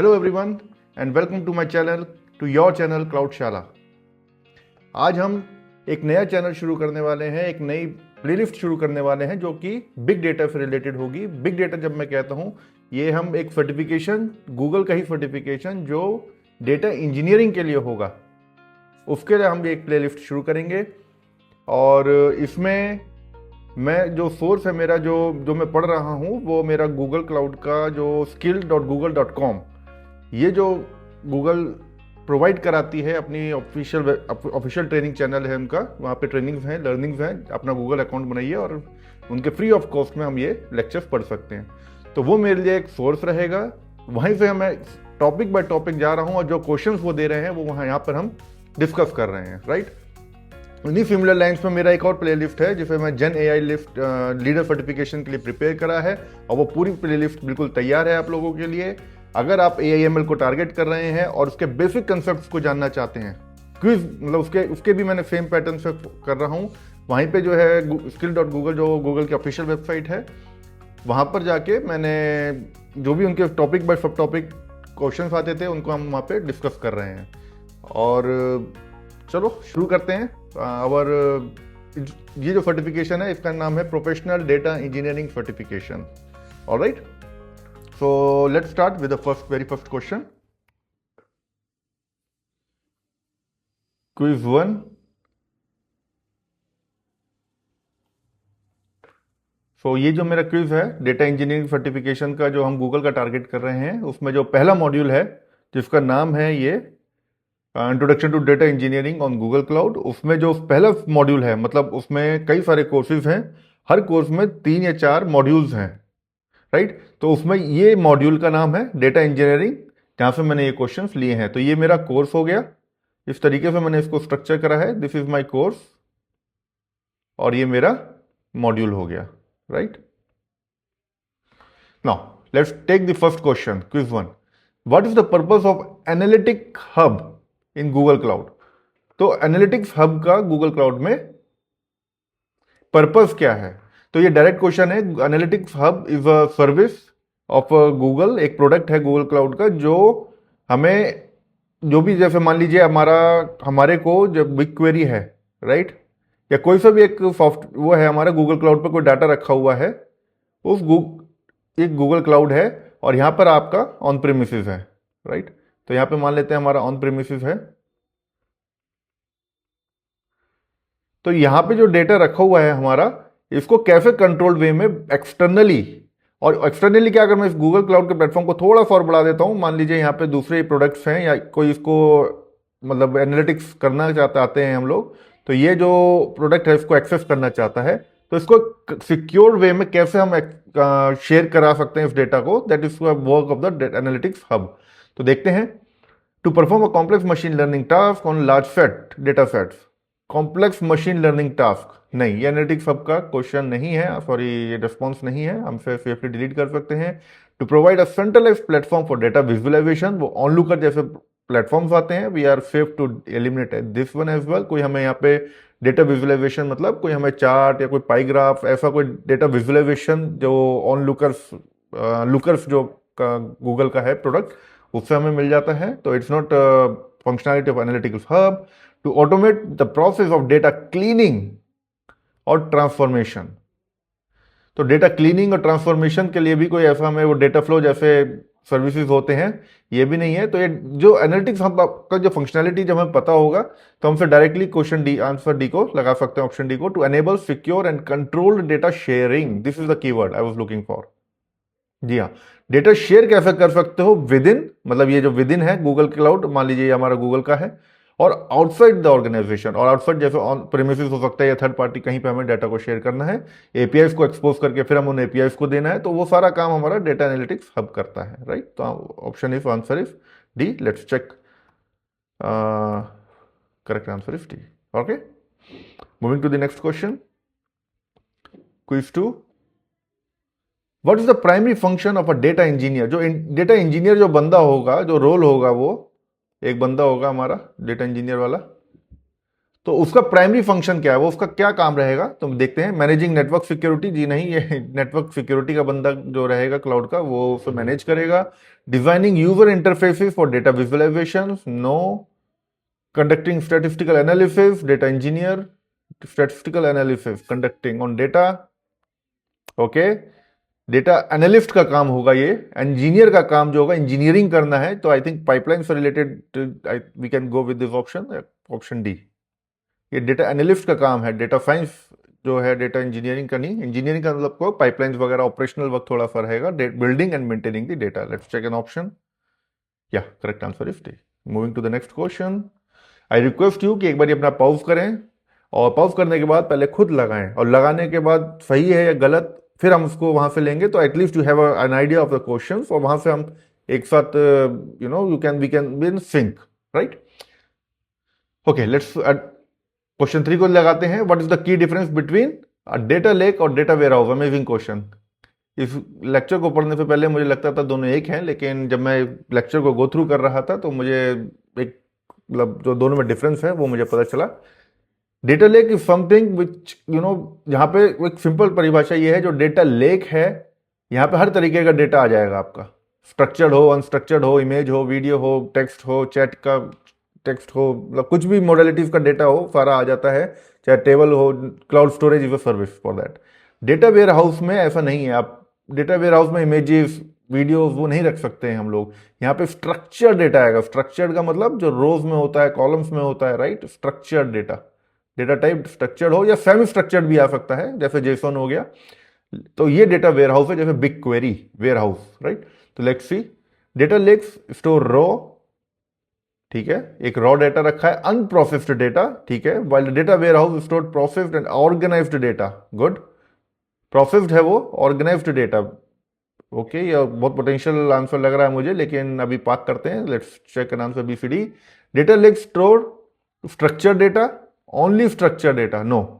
Hello everyone and welcome to my channel, to your channel Cloudshala. आज हम एक नया चैनल शुरू करने वाले हैं, एक नई प्लेलिस्ट शुरू करने वाले हैं जो कि बिग डेटा से रिलेटेड होगी। बिग डेटा जब मैं कहता हूं, ये हम एक सर्टिफिकेशन, गूगल का ही सर्टिफिकेशन जो डेटा इंजीनियरिंग के लिए होगा, उसके लिए हम एक प्लेलिस्ट शुरू करेंगे। और इसमें मैं जो सोर्स है मेरा, जो मैं पढ़ रहा हूँ, वो मेरा गूगल क्लाउड का जो skill.google.com, ये जो गूगल प्रोवाइड कराती है अपनी ऑफिशियल ट्रेनिंग चैनल है उनका, वहाँ पे ट्रेनिंग्स हैं, लर्निंग्स हैं। अपना गूगल अकाउंट बनाइए और उनके फ्री ऑफ कॉस्ट में हम ये लेक्चर्स पढ़ सकते हैं। तो वो मेरे लिए एक सोर्स रहेगा। वहीं से मैं टॉपिक बाय टॉपिक जा रहा हूँ और जो क्वेश्चंस वो दे रहे हैं वो वहाँ यहाँ पर हम डिस्कस कर रहे हैं, राइट। इन्हीं सिमिलर लाइन्स में मेरा एक और प्लेलिस्ट है जिसे मैं जेन AI लिफ्ट लीडर सर्टिफिकेशन के लिए प्रिपेयर करा है, और वो पूरी प्लेलिस्ट बिल्कुल तैयार है आप लोगों के लिए। अगर आप AI/ML को टारगेट कर रहे हैं और उसके बेसिक कंसेप्ट्स को जानना चाहते हैं, क्विज मतलब उसके भी मैंने सेम पैटर्न से कर रहा हूँ। वहीं पे जो है skill.google, जो गूगल की ऑफिशियल वेबसाइट है, वहाँ पर जाके मैंने जो भी उनके टॉपिक बाय सब टॉपिक क्वेश्चन आते थे उनको हम वहाँ पे डिस्कस कर रहे हैं। और चलो शुरू करते हैं। और ये जो सर्टिफिकेशन है इसका नाम है professional data engineering certification. Alright, so let's start with the very first question. Quiz 1. So ये जो मेरा क्विज है डेटा इंजीनियरिंग सर्टिफिकेशन का, जो हम गूगल का टारगेट कर रहे हैं, उसमें जो पहला मॉड्यूल है जिसका नाम है ये introduction to data engineering on Google cloud, उसमें जो पहला मॉड्यूल है, मतलब उसमें कई सारे कोर्सेज हैं, हर कोर्स में 3 या 4 मॉड्यूल्स हैं, राइट। तो उसमें ये मॉड्यूल का नाम है डेटा इंजीनियरिंग, जहाँ से मैंने ये क्वेश्चंस लिए हैं। तो ये मेरा कोर्स हो गया, इस तरीके से मैंने इसको स्ट्रक्चर करा है। दिस इज माय कोर्स और ये मेरा मॉड्यूल हो गया, right. Now let's take the first question, quiz 1। What is the purpose of analytic hub in Google cloud? तो एनालिटिक्स हब का गूगल क्लाउड में पर्पस क्या है? तो ये डायरेक्ट क्वेश्चन है। Analytics hub is a service of Google, एक product है गूगल क्लाउड का, जो हमें जो भी, जैसे मान लीजिए हमारे को जब बिग क्वेरी है, राइट, या कोई सा भी एक वो है, हमारा गूगल क्लाउड पर कोई डाटा रखा हुआ है, एक गूगल क्लाउड है और यहाँ पर आपका ऑन प्रेमिसेस है, राइट। तो यहाँ पे मान लेते हैं हमारा ऑन प्रेमिसेस है। तो यहाँ पे जो डेटा रखा हुआ है हमारा, इसको कैसे कंट्रोल्ड वे में एक्सटर्नली, और एक्सटर्नली क्या, अगर मैं इस गूगल क्लाउड के प्लेटफॉर्म को थोड़ा सा और बढ़ा देता हूँ, मान लीजिए यहाँ पे दूसरे प्रोडक्ट्स हैं या कोई इसको मतलब एनालिटिक्स करना चाहते हैं हम लोग, तो ये जो प्रोडक्ट है इसको एक्सेस करना चाहता है, तो इसको सिक्योर वे में कैसे हम शेयर करा सकते हैं इस डेटा को, that is work of the analytics hub. तो देखते हैं। To perform a complex machine learning task on large set data sets. Complex machine learning task नहीं, ये एनालिटिक्स हब का क्वेश्चन नहीं है, सॉरी, ये रिस्पॉन्स नहीं है, हम सेफली डिलीट कर सकते हैं। To provide a centralized platform for data visualization, वो ऑनलुकर जैसे प्लेटफॉर्म्स आते हैं, we are safe to eliminate this one as well. कोई हमें यहाँ पे डेटा विजुअलाइजेशन, मतलब कोई हमें चार्ट या कोई पाईग्राफ, ऐसा कोई डेटा विजुअलाइजेशन जो ऑन लुकर्स जो गूगल का है प्रोडक्ट, उससे हमें मिल जाता है। तो it's not functionality of analytics hub. To automate the process of data cleaning और ट्रांसफॉर्मेशन, तो डेटा क्लीनिंग और ट्रांसफॉर्मेशन के लिए भी कोई ऐसा हमें वो डेटा फ्लो जैसे सर्विसेज होते हैं, ये भी नहीं है। तो ये जो एनालिटिक्स हब का जो फंक्शनैलिटी जब हमें पता होगा, तो हमसे directly question D, answer D को लगा सकते हैं, ऑप्शन डी को। To enable secure and controlled data sharing, this is the keyword I was looking for. जी हाँ, डेटा शेयर कैसे कर सकते हो विद इन, मतलब ये जो विद इन है गूगल क्लाउड, मान लीजिए ये हमारा गूगल का है, और आउटसाइड द ऑर्गेनाइजेशन, और आउटसाइड जैसे ऑन प्रेमिसेस हो सकता है या थर्ड पार्टी, कहीं पे हमें डाटा को शेयर करना है, एपीआईज को एक्सपोज करके फिर हम उन एपीआईज को देना है, तो वो सारा काम हमारा डेटा एनालिटिक्स हब करता है, राइट। तो option is, answer is D. Let's check, correct answer is D. Okay, moving to the next question, quiz 2। What is the primary function of a data engineer? जो data engineer जो बंदा होगा, जो role होगा, वो एक बंदा होगा हमारा डेटा इंजीनियर वाला, तो उसका प्राइमरी फंक्शन क्या है, वो उसका क्या काम रहेगा, तो देखते हैं। मैनेजिंग नेटवर्क सिक्योरिटी, जी नहीं, ये नेटवर्क सिक्योरिटी का बंदा जो रहेगा क्लाउड का वो उसे मैनेज करेगा। Designing user interfaces for data visualization, no. Conducting statistical analysis, data engineer, statistical analysis conducting on data, okay. Data analyst का काम होगा ये। इंजीनियर का काम जो होगा इंजीनियरिंग करना है, तो आई थिंक पाइपलाइन से related we can go with this option, option D. ये डेटा एनालिस्ट का काम है, डेटा साइंस जो है, डेटा इंजीनियरिंग का नहीं। इंजीनियरिंग का मतलब को पाइपलाइंस वगैरह ऑपरेशनल वर्क थोड़ा सा रहेगा, building and maintaining the data. Let's check an option, या correct answer is D. Moving to the next question. I request you कि एक बार अपना पॉज करें, और पॉज करने के बाद पहले खुद लगाएं, और लगाने के बाद सही है या गलत फिर हम उसको वहां से लेंगे, तो at least you have an idea of the question, और वहां से हम एक साथ you know we can be in sync, right. Okay, let's question 3 को लगाते हैं। What is the key difference between data lake और data warehouse? Amazing question. इस लेक्चर को पढ़ने से पहले मुझे लगता था दोनों एक हैं, लेकिन जब मैं लेक्चर को गो थ्रू कर रहा था तो मुझे एक मतलब जो दोनों में डिफरेंस है वो मुझे पता चला। Data lake is something which you know, यहाँ पे एक सिंपल परिभाषा ये है, जो डेटा लेक है यहाँ पे हर तरीके का डेटा आ जाएगा आपका, स्ट्रक्चर्ड हो, अनस्ट्रक्चर्ड हो, इमेज हो, वीडियो हो, टेक्स्ट हो, चैट का टेक्स्ट हो, मतलब कुछ भी मॉडलिटीज का डेटा हो सारा आ जाता है, चाहे टेबल हो। Cloud storage is a service for that. Data warehouse में ऐसा नहीं है। आप डेटा वेयर हाउस में इमेजेस, वीडियोस वो नहीं रख सकते हैं हम लोग। यहाँ पे स्ट्रक्चर्ड डेटा आएगा। स्ट्रक्चर्ड का मतलब जो रोज में होता है, कॉलम्स में होता है, right. Structured data, data type structured हो या सेमी स्ट्रक्चर्ड भी आ सकता है, जैसे जेसन हो गया। तो ये डेटा वेयर हाउस है, जैसे BigQuery warehouse, right. तो let's see, data lakes store raw, ठीक है, एक रॉ डेटा रखा है, अनप्रोसेस्ड डेटा, ठीक है। While data warehouse store processed and organized data, good. Processed है वो, ऑर्गेनाइज्ड डेटा, ओके। ये बहुत पोटेंशियल आंसर लग रहा है मुझे, लेकिन अभी पार्क करते हैं। Let's check an answer, BCD। Data lake store structure data, only structure data, no.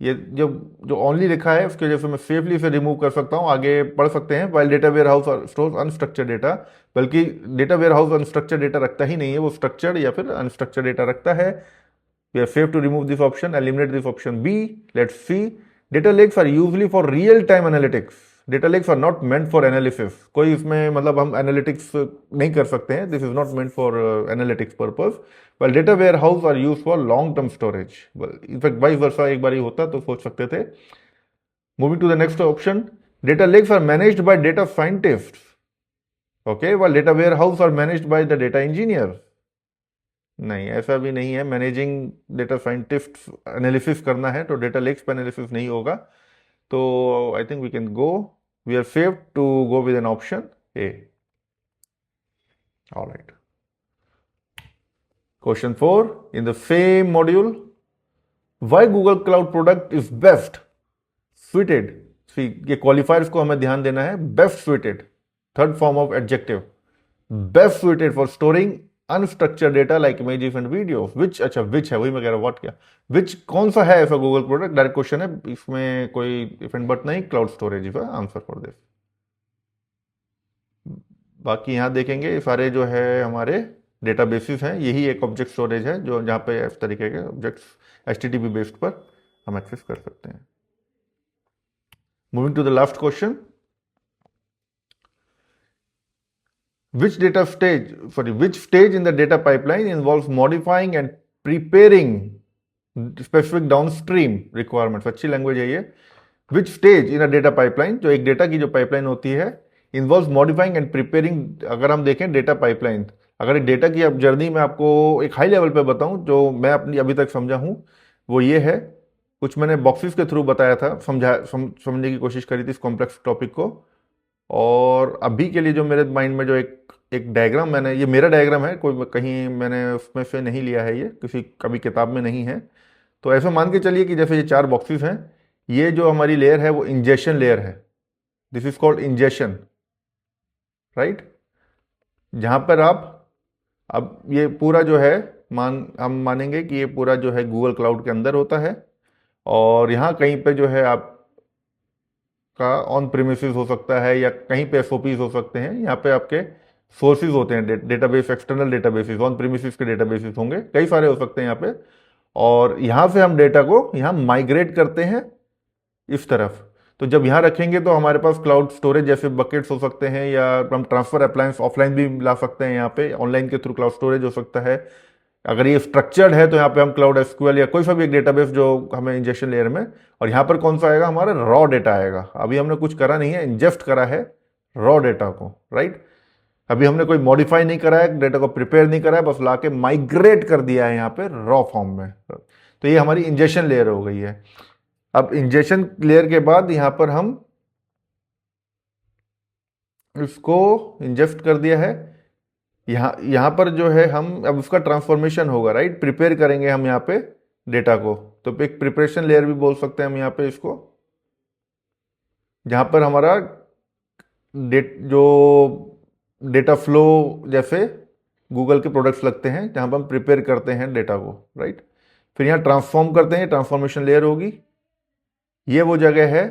ये जो ओनली लिखा है उसकी वजह से मैं सेफली इसे रिमूव कर सकता हूं, आगे पढ़ सकते हैं। While data warehouse store unstructure data, बल्कि data warehouse unstructure data रखता ही नहीं है, वो स्ट्रक्चर्ड या फिर अनस्ट्रक्चर डेटा रखता है। We are safe to remove this option, eliminate this option B. Let's see, data lakes are usually for real time analytics. Data lakes are not meant for analysis. कोई इसमें मतलब हम analytics नहीं कर सकते हैं, this is not meant for analytics purpose. Well data warehouse are use for long term storage. In fact vice versa एक बार ही होता तो सोच सकते थे। Moving to the next option, data lakes are managed by data scientist, okay, while data warehouse are managed by the data engineer. नहीं, ऐसा भी नहीं है। मैनेजिंग डेटा साइंटिस्ट एनालिसिस करना है तो डेटा लेक्स पर एनालिसिस नहीं होगा। तो I think we can go, we are safe to go with an option A. Alright, question 4 in the same module, why Google Cloud product is best suited. ये qualifiers को हमें ध्यान देना है। Best suited, third form of adjective, best suited for storing unstructured data like images and video. Which, अच्छा which है, वही मैं कह रहा हूं, व्हाट क्या, विच कौन सा है ऐसा गूगल प्रोडक्ट, डायरेक्ट क्वेश्चन है, इसमें कोई इफ एंड बट नहीं। Cloud storage is answer for this. बाकी यहां देखेंगे ये सारे जो है हमारे डेटाबेसेस हैं, यही एक ऑब्जेक्ट स्टोरेज है जो जहां पे इस तरीके के ऑब्जेक्ट्स HTTP बेस्ड पर हम एक्सेस कर सकते हैं। Moving to the last question, which stage in the data pipeline involves modifying and preparing specific downstream requirements? अच्छी लैंग्वेज है ये। which stage in a data pipeline, जो एक डेटा की जो पाइपलाइन होती है, involves modifying and preparing। अगर हम देखें डेटा पाइपलाइन, अगर एक डेटा की अब जर्नी में आपको एक हाई लेवल पे बताऊं जो मैं अपनी अभी तक समझा हूं, वो ये है, कुछ मैंने बॉक्सेस के थ्रू बताया था, समझने की कोशिश करी थी इस कॉम्प्लेक्स टॉपिक को। और अभी के लिए जो मेरे माइंड में जो एक डायग्राम, मैंने, ये मेरा डायग्राम है, कोई कहीं मैंने उसमें से नहीं लिया है, ये किसी कभी किताब में नहीं है। तो ऐसा मान के चलिए कि जैसे ये 4 बॉक्सेस हैं, ये जो हमारी लेयर है वो इंजेक्शन लेयर है। This is called injection, right. जहां पर आप, अब ये पूरा जो है हम मानेंगे कि ये पूरा जो है गूगल क्लाउड के अंदर होता है, और यहाँ कहीं पे जो है आप का ऑन प्रीमिसेस हो सकता है या कहीं पे SOPs हो सकते हैं। यहाँ पे आपके सोर्सेज होते हैं, database, external databases, on premises के डेटाबेसेस होंगे, कई सारे हो सकते हैं यहाँ पे। और यहाँ से हम डेटा को यहाँ माइग्रेट करते हैं इस तरफ। तो जब यहाँ रखेंगे तो हमारे पास क्लाउड स्टोरेज जैसे बकेट्स हो सकते हैं, या हम ट्रांसफर अप्लायंस ऑफलाइन भी ला सकते हैं, यहाँ पे ऑनलाइन के थ्रू क्लाउड स्टोरेज हो सकता है। अगर ये स्ट्रक्चर्ड है तो यहाँ पे हम क्लाउड एसक्यूएल या कोई सा भी एक डेटाबेस जो हमें इंजेक्शन लेयर में, और यहाँ पर कौन सा आएगा, हमारा रॉ डेटा आएगा। अभी हमने कुछ करा नहीं है, इंजेस्ट करा है रॉ डेटा को, राइट। अभी हमने कोई मॉडिफाई नहीं करा है, डेटा को प्रिपेयर नहीं करा है, बस लाके माइग्रेट कर दिया है यहाँ पे रॉ फॉर्म में। तो ये हमारी इंजेक्शन लेयर हो गई है। अब इंजेक्शन लेयर के बाद यहाँ पर हम इसको इंजेक्ट कर दिया है। यहाँ पर जो है हम अब उसका ट्रांसफॉर्मेशन होगा, राइट। प्रिपेयर करेंगे हम यहाँ पे डेटा को, तो एक प्रिपरेशन लेयर भी बोल सकते हैं हम यहाँ पे इसको, जहाँ पर हमारा जो डेटा फ्लो जैसे गूगल के प्रोडक्ट्स लगते हैं, जहाँ पर हम प्रिपेयर करते हैं डेटा को, राइट। फिर यहाँ ट्रांसफॉर्म करते हैं, ट्रांसफॉर्मेशन लेयर होगी। ये वो जगह है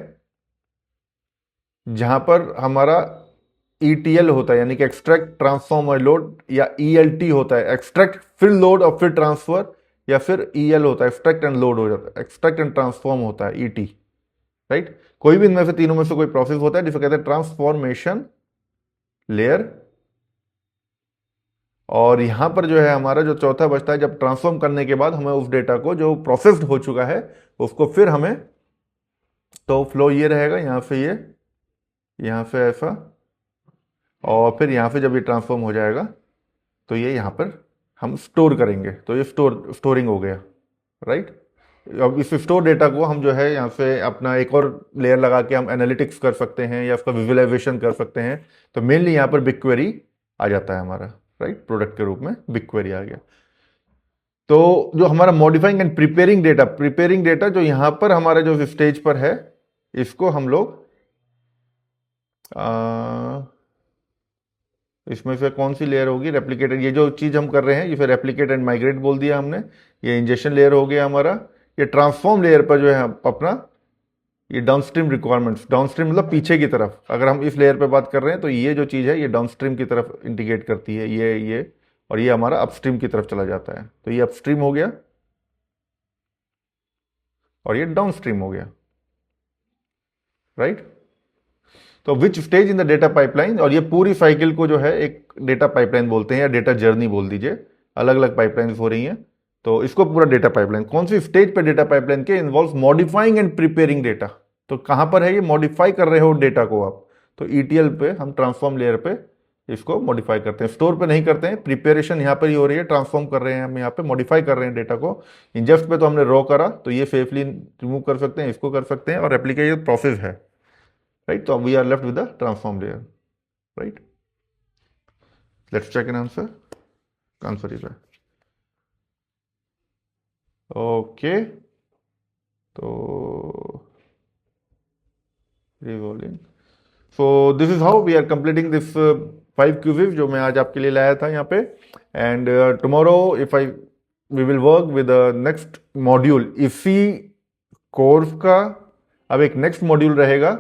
जहाँ पर हमारा ETL होता है, यानी कि एक्सट्रैक्ट ट्रांसफॉर्म और लोड, या ELT होता है, एक्सट्रैक्ट फिर लोड और फिर ट्रांसफर, या फिर EL होता है, एक्सट्रैक्ट एंड लोड हो जाता है, एक्सट्रैक्ट एंड ट्रांसफॉर्म होता है ET, राइट। कोई भी इनमें से तीनों में से कोई प्रोसेस होता है जिसे कहते हैं ट्रांसफॉर्मेशन लेयर। और यहां पर जो है हमारा जो चौथा बचता है, जब ट्रांसफॉर्म करने के बाद हमें उस डेटा को जो प्रोसेस्ड हो चुका है उसको फिर हमें, तो फ्लो ये रहेगा, यहां से ये, यहां से ऐसा, और फिर यहाँ पे जब ये ट्रांसफॉर्म हो जाएगा तो ये यहाँ पर हम स्टोर करेंगे। तो ये स्टोरिंग हो गया, राइट। अब इस स्टोर डेटा को हम जो है यहाँ से अपना एक और लेयर लगा के हम एनालिटिक्स कर सकते हैं या उसका विजुअलाइजेशन कर सकते हैं। तो मेनली यहाँ पर बिग क्वेरी आ जाता है हमारा, राइट। प्रोडक्ट के रूप में बिग क्वेरी आ गया। तो जो हमारा मॉडिफाइंग एंड प्रिपेयरिंग डेटा जो यहाँ पर हमारा जो स्टेज पर है, इसको हम लोग इसमें से कौन सी लेयर होगी, रेप्लिकेटेड। ये जो चीज़ हम कर रहे हैं ये फिर रेप्लिकेट एंड माइग्रेट बोल दिया हमने। ये इंजेक्शन लेयर हो गया हमारा। ये ट्रांसफॉर्म लेयर पर जो है अपना ये डाउनस्ट्रीम रिक्वायरमेंट्स, डाउनस्ट्रीम मतलब पीछे की तरफ, अगर हम इस लेयर पे बात कर रहे हैं तो ये जो चीज़ है ये डाउनस्ट्रीम की तरफ इंडिकेट करती है, ये और ये हमारा अपस्ट्रीम की तरफ चला जाता है। तो ये अपस्ट्रीम हो गया और ये डाउनस्ट्रीम हो गया, राइट। तो which stage in the data pipeline, और ये पूरी साइकिल को जो है एक डेटा पाइपलाइन बोलते हैं या डेटा जर्नी बोल दीजिए। अलग अलग पाइपलाइन हो रही हैं, तो इसको पूरा डेटा पाइपलाइन। कौन सी स्टेज पे डेटा पाइपलाइन के, involve modifying and preparing data. तो कहां पर है ये, मॉडिफाई कर रहे हो डेटा को आप, तो ETL पे हम ट्रांसफॉर्म लेयर पे इसको मॉडिफाई करते हैं, स्टोर पे नहीं करते हैं। प्रिपेरेशन यहाँ पर ही हो रही है, ट्रांसफॉर्म कर रहे हैं हम, यहाँ पे मॉडिफाई कर रहे हैं डेटा को। इंजेस्ट पे तो हमने रॉ करा, तो ये सेफली रिमूव कर सकते हैं, इसको कर सकते हैं, और एप्लीकेशन प्रोसेस है, right. So we are left with the transform layer, right. Let's check an answer. Answer is right. Okay. So revolving. So this is how we are completing this 5 quizzes जो मैं आज आपके लिए लाया था यहाँ पे. And tomorrow we will work with the next module. इसी कोर्स का अब एक नेक्स्ट मॉड्यूल रहेगा,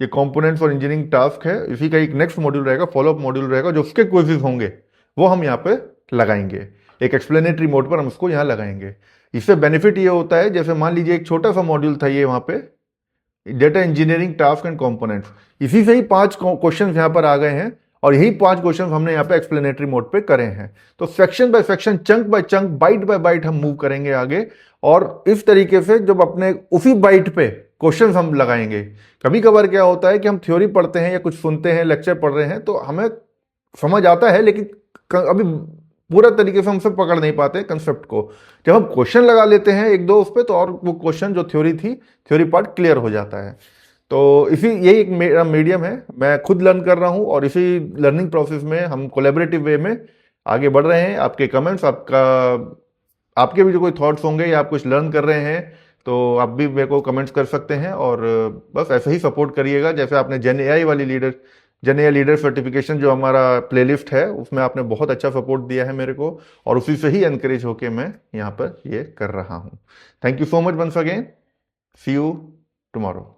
ये कंपोनेंट्स और इंजीनियरिंग टास्क है, इसी का एक नेक्स्ट मॉड्यूल रहेगा, फॉलोअप मॉड्यूल रहेगा, जो उसके क्विज़ेस होंगे वो हम यहाँ पे लगाएंगे। एक एक्सप्लेनेटरी मोड पर हम उसको यहाँ लगाएंगे। इससे बेनिफिट ये होता है, जैसे मान लीजिए एक छोटा सा मॉड्यूल था ये वहाँ पे, data engineering task and components, इसी से ही 5 क्वेश्चन यहाँ पर आ गए हैं, और यही 5 क्वेश्चन हमने यहाँ पे एक्सप्लेनेटरी मोड पे करे हैं। तो section by section, chunk by chunk, byte by byte हम मूव करेंगे आगे, और इस तरीके से जब अपने उसी बाइट पे क्वेश्चंस हम लगाएंगे। कभी कभार क्या होता है कि हम थ्योरी पढ़ते हैं या कुछ सुनते हैं, लेक्चर पढ़ रहे हैं, तो हमें समझ आता है, लेकिन अभी पूरा तरीके से हम सब पकड़ नहीं पाते कंसेप्ट को। जब हम क्वेश्चन लगा लेते हैं एक दो उस पर, तो और वो क्वेश्चन जो थ्योरी थी, थ्योरी पार्ट क्लियर हो जाता है। तो यही एक मेरा मीडियम है, मैं खुद लर्न कर रहा हूँ, और इसी लर्निंग प्रोसेस में हम कोलैबोरेटिव वे में आगे बढ़ रहे हैं। आपके कमेंट्स, आपके भी जो कोई थॉट्स होंगे या आप कुछ लर्न कर रहे हैं, तो आप भी मेरे को कमेंट्स कर सकते हैं, और बस ऐसे ही सपोर्ट करिएगा। जैसे आपने जेन एआई लीडर सर्टिफिकेशन जो हमारा प्लेलिस्ट है, उसमें आपने बहुत अच्छा सपोर्ट दिया है मेरे को, और उसी से ही एनकरेज होके मैं यहाँ पर ये कर रहा हूँ। Thank you so much once again, see you tomorrow.